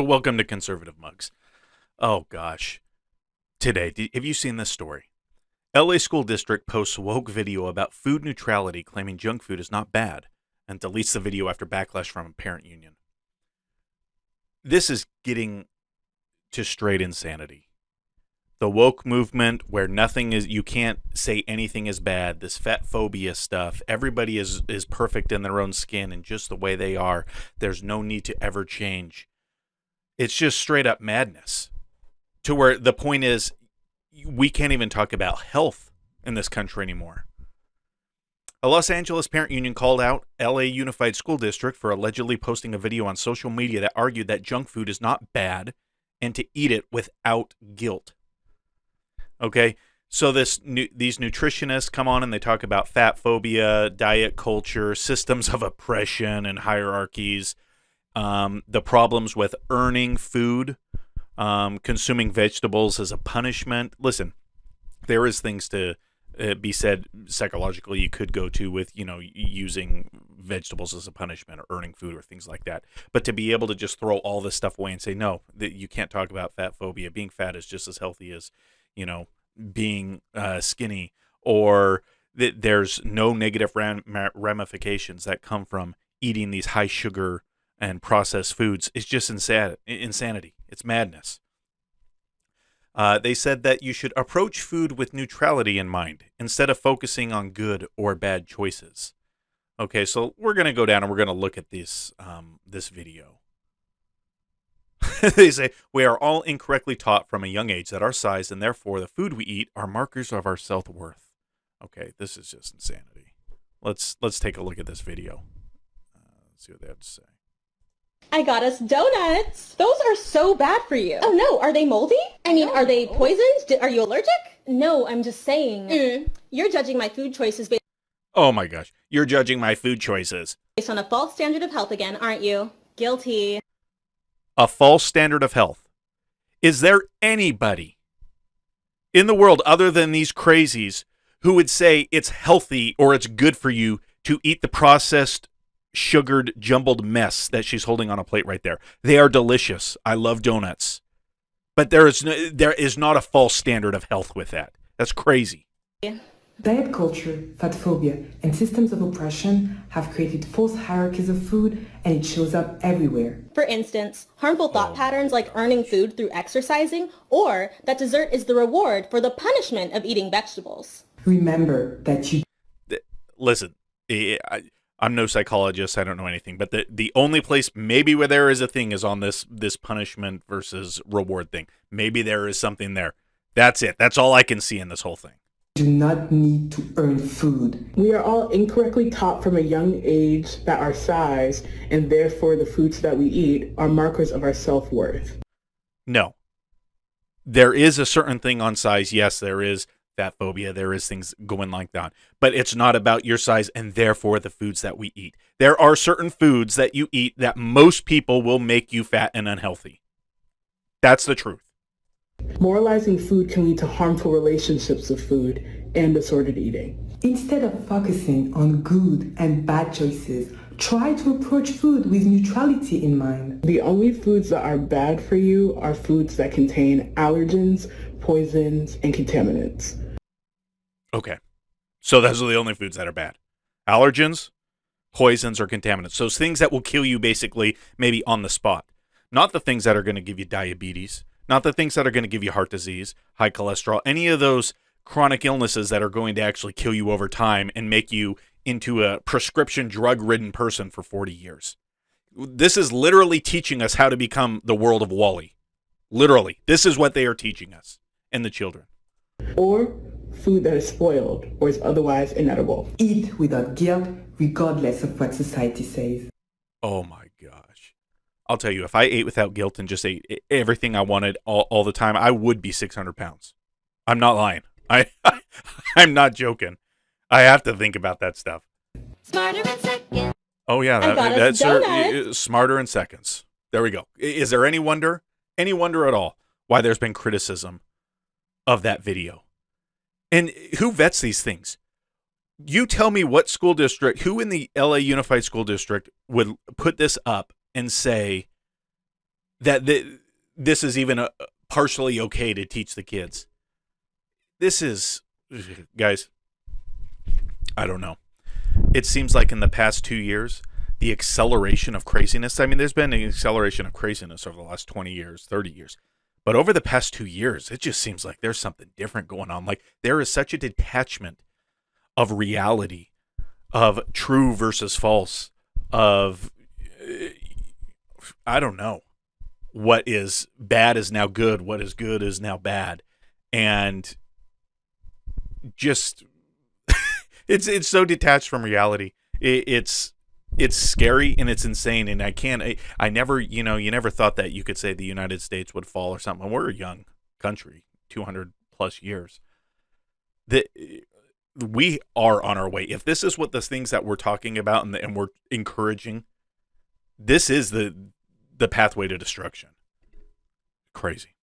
Welcome to Conservative Mugs. Oh, gosh. Today, have you seen this story? LA School District posts woke video about food neutrality claiming junk food is not bad and deletes the video after backlash from a parent union. This is getting to straight insanity. The woke movement where nothing is, you can't say anything is bad, this fat phobia stuff, everybody is perfect in their own skin and just the way they are. There's no need to ever change. It's just straight up madness to where the point is we can't even talk about health in this country anymore. A Los Angeles parent union called out LA Unified School District for allegedly posting a video on social media that argued that junk food is not bad and to eat it without guilt. Okay, so these nutritionists come on and they talk about fat phobia, diet culture, systems of oppression and hierarchies, the problems with earning food, consuming vegetables as a punishment. Listen, there is things to be said psychologically you could go to with, using vegetables as a punishment or earning food or things like that. But to be able to just throw all this stuff away and say, no, that you can't talk about fat phobia. Being fat is just as healthy as, being skinny, or that there's no negative ramifications that come from eating these high sugar and processed foods. It's just insanity. It's madness. They said that you should approach food with neutrality in mind instead of focusing on good or bad choices. Okay, so we're going to go down and we're going to look at this video. They say, we are all incorrectly taught from a young age that our size and therefore the food we eat are markers of our self-worth. Okay, this is just insanity. Let's take a look at this video. Let's see what they have to say. I got us donuts. Those are so bad for you. Oh no, are they moldy? I mean, are they poisoned? Are you allergic? No, I'm just saying. You're judging my food choices based Oh my gosh, you're judging my food choices. on a false standard of health again, aren't you? Guilty. A false standard of health. Is there anybody in the world other than these crazies who would say it's healthy or it's good for you to eat the processed, sugared, jumbled mess that she's holding on a plate right there? They are delicious. I love donuts. But there is not a false standard of health with that. That's crazy. Diet culture, fat phobia, and systems of oppression have created false hierarchies of food, and it shows up everywhere. For instance, harmful thought patterns like earning food through exercising, or that dessert is the reward for the punishment of eating vegetables. Remember that you... Listen, I'm no psychologist. I don't know anything. But the only place maybe where there is a thing is on this punishment versus reward thing. Maybe there is something there. That's it. That's all I can see in this whole thing. Do not need to earn food. We are all incorrectly taught from a young age that our size, and therefore the foods that we eat, are markers of our self-worth. No. There is a certain thing on size. Yes, there is fat phobia. There is things going like that. But it's not about your size and therefore the foods that we eat. There are certain foods that you eat that most people will make you fat and unhealthy. That's the truth. Moralizing food can lead to harmful relationships with food and disordered eating. Instead of focusing on good and bad choices, try to approach food with neutrality in mind. The only foods that are bad for you are foods that contain allergens, poisons, and contaminants. Okay. So those are the only foods that are bad. Allergens, poisons, or contaminants. So it's things that will kill you basically maybe on the spot. Not the things that are going to give you diabetes. Not the things that are going to give you heart disease, high cholesterol, any of those chronic illnesses that are going to actually kill you over time and make you into a prescription drug-ridden person for 40 years. This is literally teaching us how to become the world of Wall-E. Literally. This is what they are teaching us and the children. Or food that is spoiled or is otherwise inedible. Eat without guilt, regardless of what society says. Oh my gosh. I'll tell you, if I ate without guilt and just ate everything I wanted all the time, I would be 600 pounds. I'm not lying. I'm not joking. I have to think about that stuff. Smarter in seconds. Oh, yeah. Donuts. Smarter in seconds. There we go. Is there any wonder at all why there's been criticism of that video? And who vets these things? You tell me what school district, who in the LA Unified School District would put this up and say, that this is even partially okay to teach the kids. This is, guys, I don't know. It seems like in the past 2 years, the acceleration of craziness, I mean, there's been an acceleration of craziness over the last 20 years, 30 years. But over the past 2 years, it just seems like there's something different going on. Like there is such a detachment of reality, of true versus false, of, I don't know. What is bad is now good. What is good is now bad. And just it's so detached from reality. It's scary and it's insane. And I never, you never thought that you could say the United States would fall or something. We're a young country, 200 plus years. That we are on our way. If this is what the things that we're talking about and we're encouraging, this is the pathway to destruction. Crazy.